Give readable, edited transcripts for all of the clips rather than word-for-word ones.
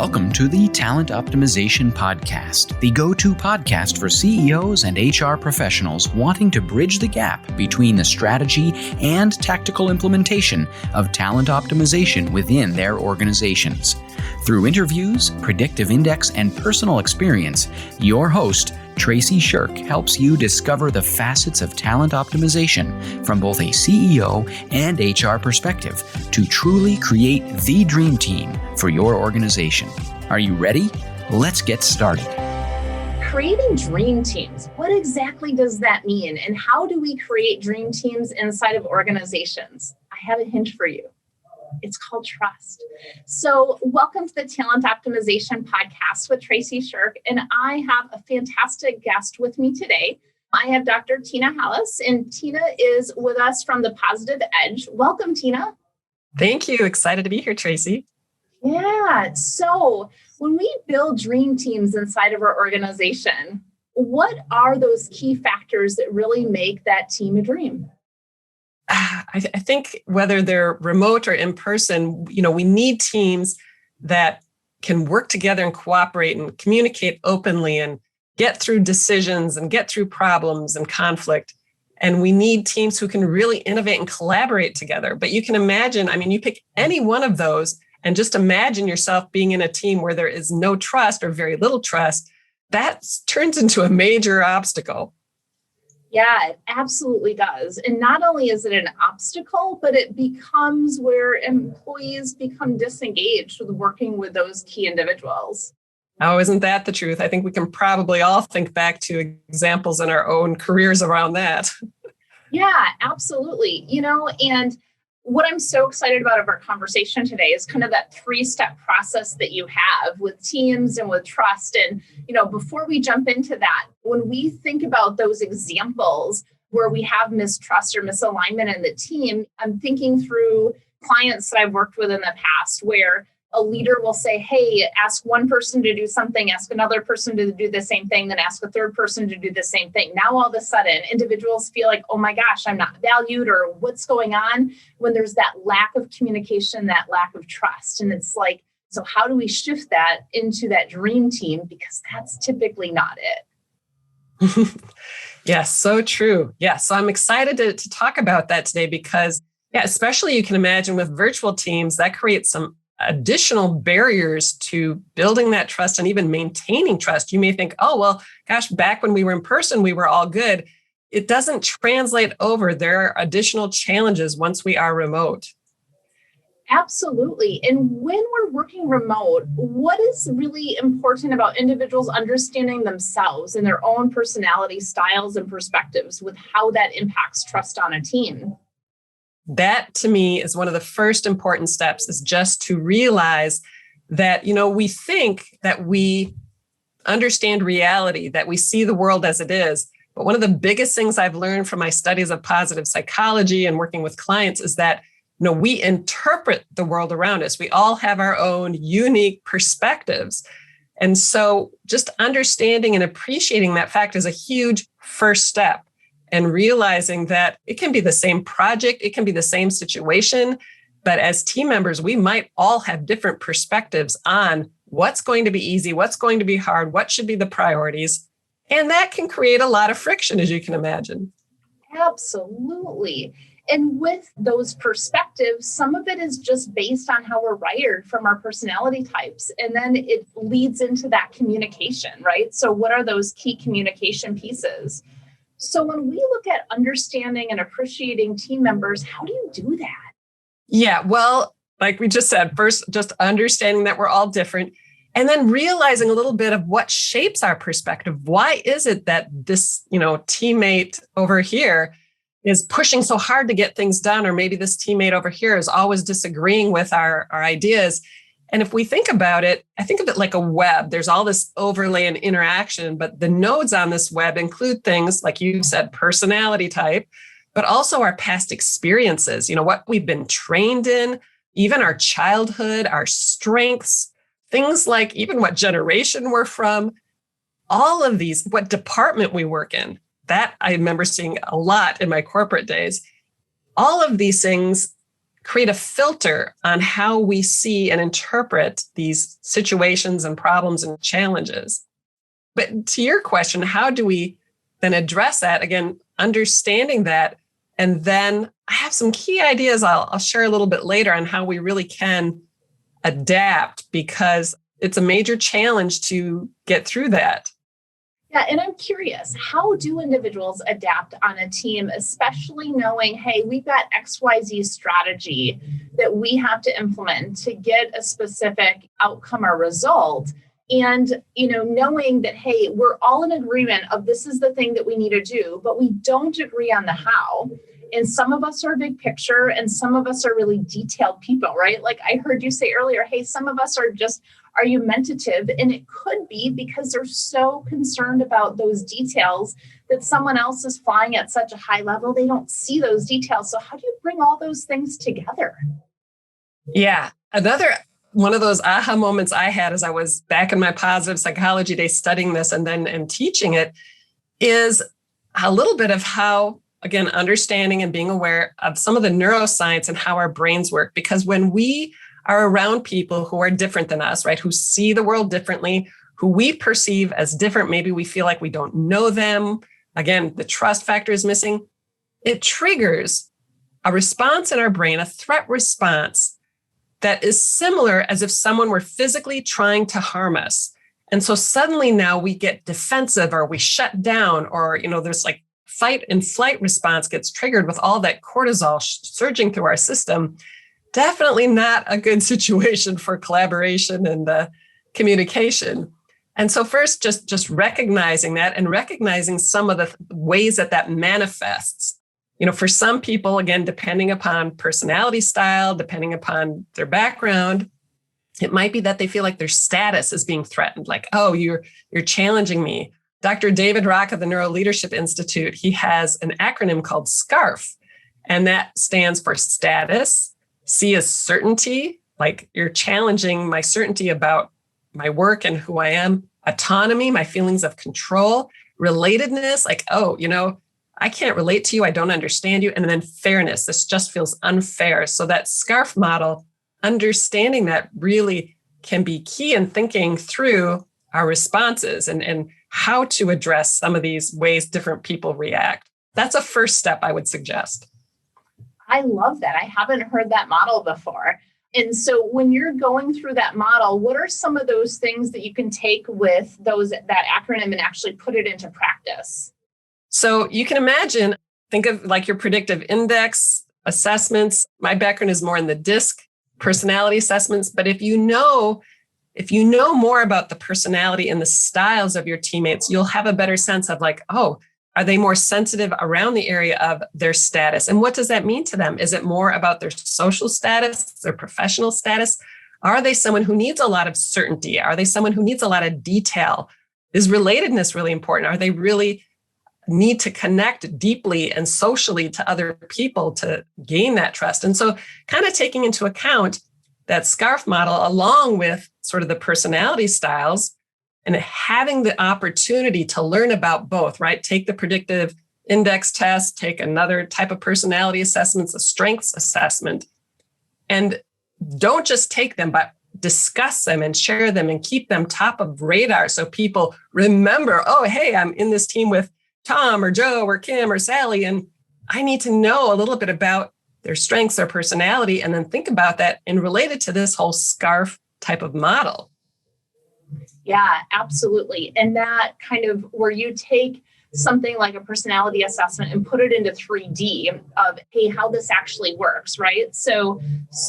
Welcome to the Talent Optimization Podcast, the go-to podcast for CEOs and HR professionals wanting to bridge the gap between the strategy and tactical implementation of talent optimization within their organizations. Through interviews, predictive index, and personal experience, your host, Tracy Shirk, helps you discover the facets of talent optimization from both a CEO and HR perspective to truly create the dream team for your organization. Are you ready? Let's get started. Creating dream teams. What exactly does that mean? And how do we create dream teams inside of organizations? I have a hint for you. It's called trust. So welcome to the Talent Optimization Podcast with Tracy Shirk. And I have a fantastic guest with me today. I have Dr. Tina Hallis, and Tina is with us from The Positive Edge. Welcome, Tina. Thank you. Excited to be here, Tracy. Yeah. So when we build dream teams inside of our organization, what are those key factors that really make that team a dream? I think whether they're remote or in person, we need teams that can work together and cooperate and communicate openly and get through decisions and get through problems and conflict. And we need teams who can really innovate and collaborate together. But you can imagine, you pick any one of those and just imagine yourself being in a team where there is no trust or very little trust. That turns into a major obstacle. Yeah, it absolutely does. And not only is it an obstacle, but it becomes where employees become disengaged with working with those key individuals. Oh, isn't that the truth? I think we can probably all think back to examples in our own careers around that. Yeah, absolutely. And what I'm so excited about of our conversation today is kind of that 3-step process that you have with teams and with trust. And, before we jump into that, when we think about those examples where we have mistrust or misalignment in the team, I'm thinking through clients that I've worked with in the past where a leader will say, hey, ask one person to do something, ask another person to do the same thing, then ask a third person to do the same thing. Now, all of a sudden, individuals feel like, oh my gosh, I'm not valued, or what's going on, when there's that lack of communication, that lack of trust. And it's like, so how do we shift that into that dream team? Because that's typically not it. Yes, so true. Yeah, so I'm excited to talk about that today because, especially you can imagine with virtual teams, that creates some additional barriers to building that trust and even maintaining trust. You may think, oh, well, gosh, back when we were in person, we were all good. It doesn't translate over. There are additional challenges once we are remote. Absolutely. And when we're working remote, what is really important about individuals understanding themselves and their own personality styles and perspectives with how that impacts trust on a team? That to me is one of the first important steps, is just to realize that, we think that we understand reality, that we see the world as it is. But one of the biggest things I've learned from my studies of positive psychology and working with clients is that, we interpret the world around us. We all have our own unique perspectives. And so just understanding and appreciating that fact is a huge first step. And realizing that it can be the same project, it can be the same situation, but as team members, we might all have different perspectives on what's going to be easy, what's going to be hard, what should be the priorities. And that can create a lot of friction, as you can imagine. Absolutely. And with those perspectives, some of it is just based on how we're wired from our personality types. And then it leads into that communication, right? So what are those key communication pieces? So when we look at understanding and appreciating team members, how do you do that? Yeah, well, like we just said, first, just understanding that we're all different, and then realizing a little bit of what shapes our perspective. Why is it that this, teammate over here is pushing so hard to get things done, or maybe this teammate over here is always disagreeing with our ideas? And if we think about it, I think of it like a web. There's all this overlay and interaction, but the nodes on this web include things, like you said, personality type, but also our past experiences, what we've been trained in, even our childhood, our strengths, things like even what generation we're from, all of these, what department we work in. That I remember seeing a lot in my corporate days. All of these things create a filter on how we see and interpret these situations and problems and challenges. But to your question, how do we then address that? Again, understanding that. And then I have some key ideas I'll share a little bit later on how we really can adapt, because it's a major challenge to get through that. Yeah, and I'm curious, how do individuals adapt on a team, especially knowing, hey, we've got XYZ strategy that we have to implement to get a specific outcome or result? And, knowing that, hey, we're all in agreement of this is the thing that we need to do, but we don't agree on the how. And some of us are big picture and some of us are really detailed people, right? Like I heard you say earlier, hey, some of us are argumentative, and it could be because they're so concerned about those details that someone else is flying at such a high level, they don't see those details. So how do you bring all those things together? Yeah. Another one of those aha moments I had as I was back in my positive psychology day studying this and then am teaching it is a little bit of how, again, understanding and being aware of some of the neuroscience and how our brains work. Because when we are around people who are different than us, right, who see the world differently, who we perceive as different, maybe we feel like we don't know them. Again, the trust factor is missing. It triggers a response in our brain, a threat response that is similar as if someone were physically trying to harm us. And so suddenly now we get defensive or we shut down, or, there's like fight and flight response gets triggered with all that cortisol surging through our system. Definitely not a good situation for collaboration and communication. And so first, just recognizing that and recognizing some of the ways that manifests. For some people, again, depending upon personality style, depending upon their background, it might be that they feel like their status is being threatened. Like, oh, you're challenging me. Dr. David Rock of the Neuro Leadership Institute, he has an acronym called SCARF, and that stands for status. C is certainty, like you're challenging my certainty about my work and who I am. Autonomy, my feelings of control. Relatedness, like, oh, I can't relate to you. I don't understand you. And then fairness, this just feels unfair. So that SCARF model, understanding that really can be key in thinking through our responses and how to address some of these ways different people react. That's a first step I would suggest. I love that. I haven't heard that model before. And so when you're going through that model, what are some of those things that you can take with that acronym and actually put it into practice? So you can imagine, think of like your predictive index assessments. My background is more in the DISC personality assessments. But if you know more about the personality and the styles of your teammates, you'll have a better sense of like, oh, are they more sensitive around the area of their status? And what does that mean to them? Is it more about their social status, their professional status? Are they someone who needs a lot of certainty? Are they someone who needs a lot of detail? Is relatedness really important? Are they really need to connect deeply and socially to other people to gain that trust? And so kind of taking into account that SCARF model along with sort of the personality styles and having the opportunity to learn about both, right? Take the predictive index test, take another type of personality assessments, a strengths assessment, and don't just take them, but discuss them and share them and keep them top of radar so people remember, oh, hey, I'm in this team with Tom or Joe or Kim or Sally, and I need to know a little bit about their strengths, their personality, and then think about that and relate it to this whole SCARF type of model. Yeah, absolutely. And that kind of where you take something like a personality assessment and put it into 3D of, hey, how this actually works, right? So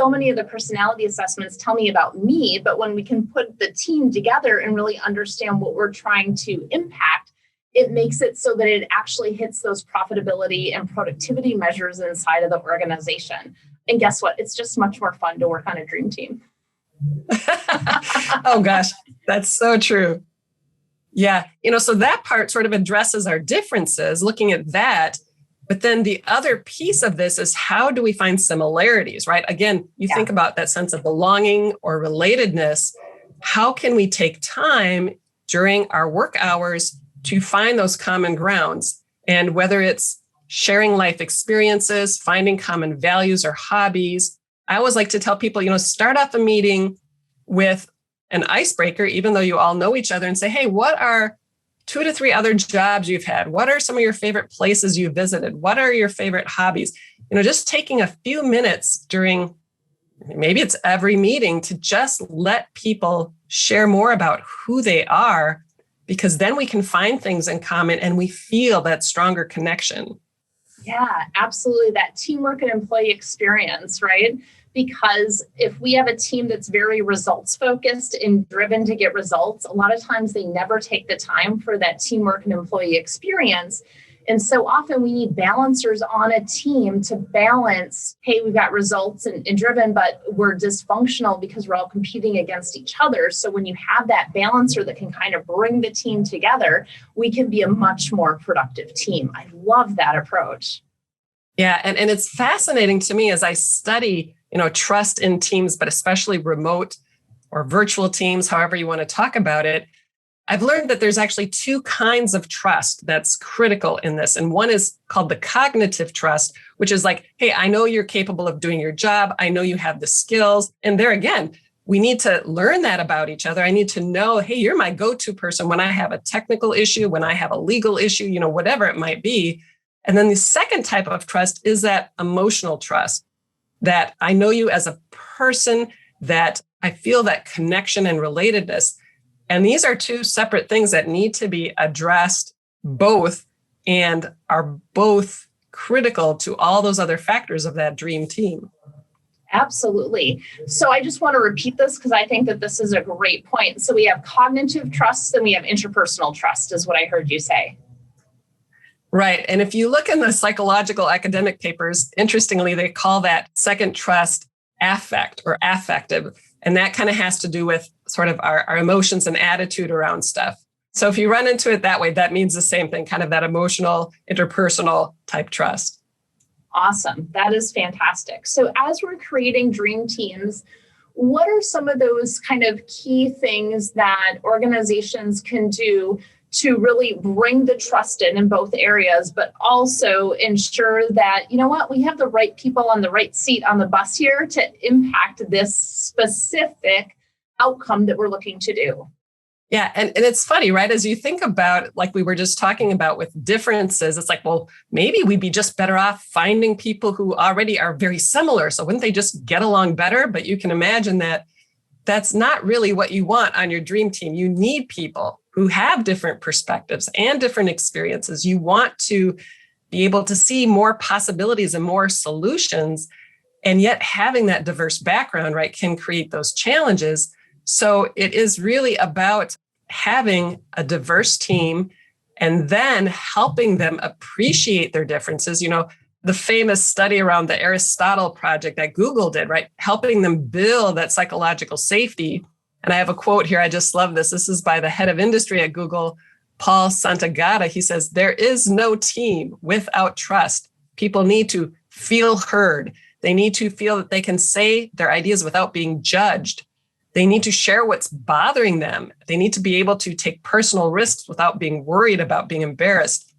many of the personality assessments tell me about me, but when we can put the team together and really understand what we're trying to impact, it makes it so that it actually hits those profitability and productivity measures inside of the organization. And guess what? It's just much more fun to work on a dream team. Oh gosh, that's so true. Yeah. So that part sort of addresses our differences, looking at that. But then the other piece of this is how do we find similarities, right? Again, you think about that sense of belonging or relatedness. How can we take time during our work hours to find those common grounds? And whether it's sharing life experiences, finding common values or hobbies, I always like to tell people, start off a meeting with an icebreaker, even though you all know each other, and say, hey, what are 2 to 3 other jobs you've had? What are some of your favorite places you visited? What are your favorite hobbies? Just taking a few minutes during, maybe it's every meeting, to just let people share more about who they are, because then we can find things in common and we feel that stronger connection. Yeah, absolutely. That teamwork and employee experience, right? Because if we have a team that's very results focused and driven to get results, a lot of times they never take the time for that teamwork and employee experience. And so often we need balancers on a team to balance, hey, we've got results and driven, but we're dysfunctional because we're all competing against each other. So when you have that balancer that can kind of bring the team together, we can be a much more productive team. I love that approach. Yeah, and it's fascinating to me as I study, trust in teams, but especially remote or virtual teams, however you want to talk about it. I've learned that there's actually 2 kinds of trust that's critical in this. And one is called the cognitive trust, which is like, hey, I know you're capable of doing your job. I know you have the skills. And there again, we need to learn that about each other. I need to know, hey, you're my go-to person when I have a technical issue, when I have a legal issue, whatever it might be. And then the second type of trust is that emotional trust, that I know you as a person, that I feel that connection and relatedness. And these are 2 separate things that need to be addressed both and are both critical to all those other factors of that dream team. Absolutely. So I just want to repeat this because I think that this is a great point. So we have cognitive trust and we have interpersonal trust is what I heard you say. Right. And if you look in the psychological academic papers, interestingly, they call that second trust affect or affective. And that kind of has to do with sort of our emotions and attitude around stuff. So if you run into it that way, that means the same thing, kind of that emotional, interpersonal type trust. Awesome. That is fantastic. So as we're creating dream teams, what are some of those kind of key things that organizations can do to really bring the trust in both areas, but also ensure that, we have the right people on the right seat on the bus here to impact this specific outcome that we're looking to do? Yeah. And it's funny, right? As you think about, like we were just talking about with differences, it's like, well, maybe we'd be just better off finding people who already are very similar. So wouldn't they just get along better? But you can imagine that that's not really what you want on your dream team. You need people who have different perspectives and different experiences. You want to be able to see more possibilities and more solutions. And yet having that diverse background, right, can create those challenges. So it is really about having a diverse team and then helping them appreciate their differences. The famous study around the Aristotle project that Google did, right? Helping them build that psychological safety. And I have a quote here. I just love this. This is by the head of industry at Google, Paul Santagata. He says, there is no team without trust. People need to feel heard. They need to feel that they can say their ideas without being judged. They need to share what's bothering them. They need to be able to take personal risks without being worried about being embarrassed.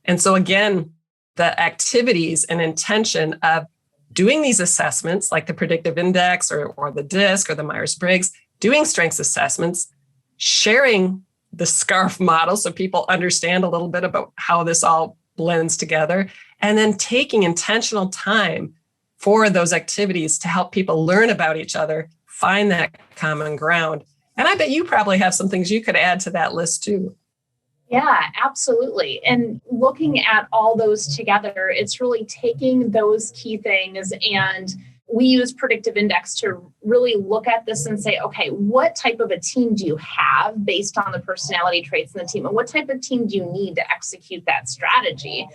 And so again, the activities and intention of doing these assessments like the predictive index or the DISC or the Myers-Briggs, doing strengths assessments, sharing the SCARF model so people understand a little bit about how this all blends together, and then taking intentional time for those activities to help people learn about each other, find that common ground. And I bet you probably have some things you could add to that list too. Yeah, absolutely. And looking at all those together, it's really taking those key things, and we use predictive index to really look at this and say, okay, what type of a team do you have based on the personality traits in the team? And what type of team do you need to execute that strategy?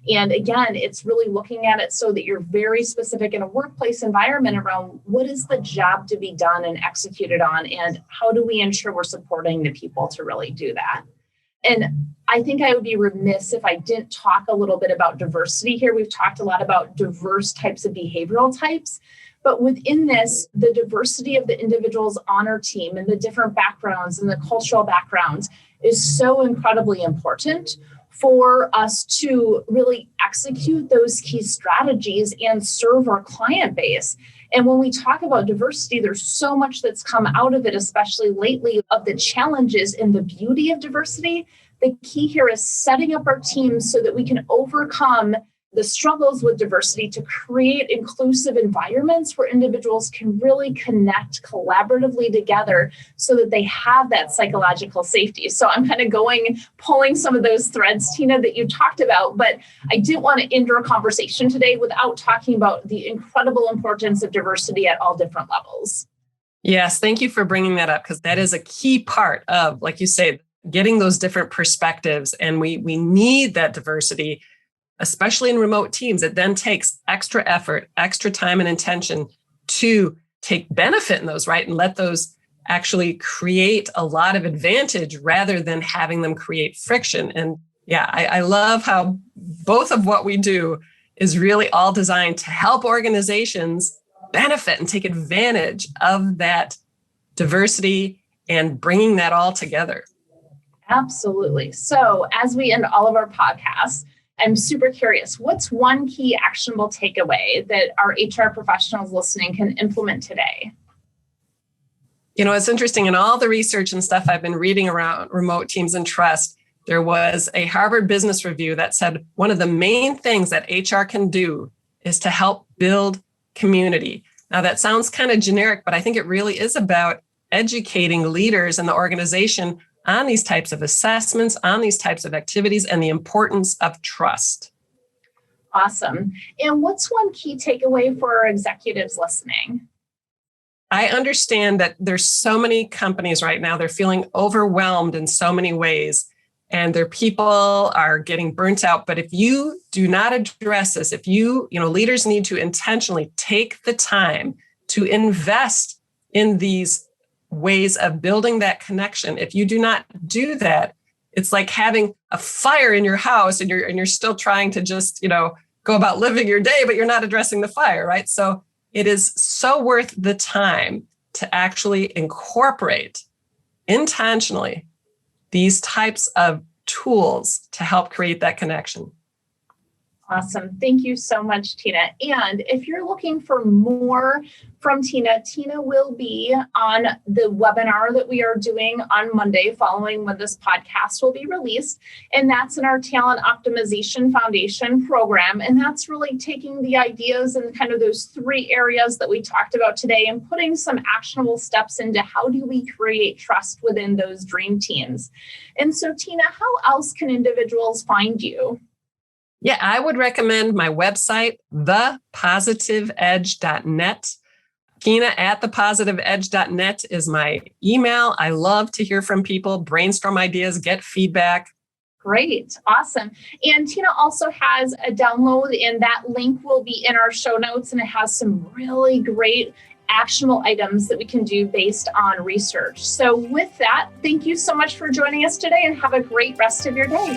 And again, it's really looking at it so that you're very specific in a workplace environment around what is the job to be done and executed on, and how do we ensure we're supporting the people to really do that? And I think I would be remiss if I didn't talk a little bit about diversity here. We've talked a lot about diverse types of behavioral types, but within this, the diversity of the individuals on our team and the different backgrounds and the cultural backgrounds is so incredibly important for us to really execute those key strategies and serve our client base. And when we talk about diversity, there's so much that's come out of it, especially lately, of the challenges and the beauty of diversity. The key here is setting up our teams so that we can overcome the struggles with diversity to create inclusive environments where individuals can really connect collaboratively together so that they have that psychological safety. So I'm kind of pulling some of those threads, Tina, that you talked about, but I didn't want to end our conversation today without talking about the incredible importance of diversity at all different levels. Yes, thank you for bringing that up, because that is a key part of, like you say, getting those different perspectives. And we need that diversity, especially in remote teams. It then takes extra effort, extra time and intention to take benefit in those, right? And let those actually create a lot of advantage rather than having them create friction. And yeah, I love how both of what we do is really all designed to help organizations benefit and take advantage of that diversity and bringing that all together. Absolutely. So as we end all of our podcasts, I'm super curious, what's one key actionable takeaway that our HR professionals listening can implement today? You know, it's interesting. In all the research and stuff I've been reading around remote teams and trust, there was a Harvard Business Review that said one of the main things that HR can do is to help build community. Now, that sounds kind of generic, but I think it really is about educating leaders in the organization on these types of assessments, on these types of activities, and the importance of trust. Awesome. And what's one key takeaway for our executives listening? I understand that there's so many companies right now, they're feeling overwhelmed in so many ways, and their people are getting burnt out. But if you do not address this, if leaders need to intentionally take the time to invest in these ways of building that connection. If you do not do that, it's like having a fire in your house and you're still trying to just, go about living your day, but you're not addressing the fire, right? So it is so worth the time to actually incorporate intentionally these types of tools to help create that connection. Awesome. Thank you so much, Tina. And if you're looking for more from Tina, Tina will be on the webinar that we are doing on Monday following when this podcast will be released. And that's in our Talent Optimization Foundation program. And that's really taking the ideas and kind of those three areas that we talked about today and putting some actionable steps into how do we create trust within those dream teams. And so, Tina, how else can individuals find you? Yeah, I would recommend my website, thepositiveedge.net. Tina at thepositiveedge.net is my email. I love to hear from people, brainstorm ideas, get feedback. Great. Awesome. And Tina also has a download, and that link will be in our show notes, and it has some really great actionable items that we can do based on research. So with that, thank you so much for joining us today, and have a great rest of your day.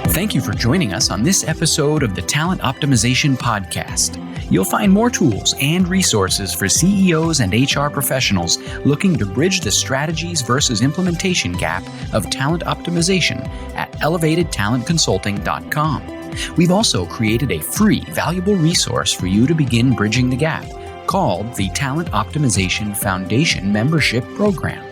Thank you for joining us on this episode of the Talent Optimization Podcast. You'll find more tools and resources for CEOs and HR professionals looking to bridge the strategies versus implementation gap of talent optimization at elevatedtalentconsulting.com. We've also created a free, valuable resource for you to begin bridging the gap called the Talent Optimization Foundation Membership Program.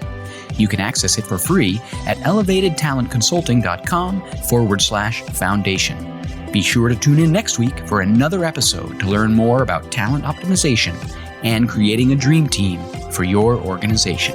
You can access it for free at elevatedtalentconsulting.com/foundation. Be sure to tune in next week for another episode to learn more about talent optimization and creating a dream team for your organization.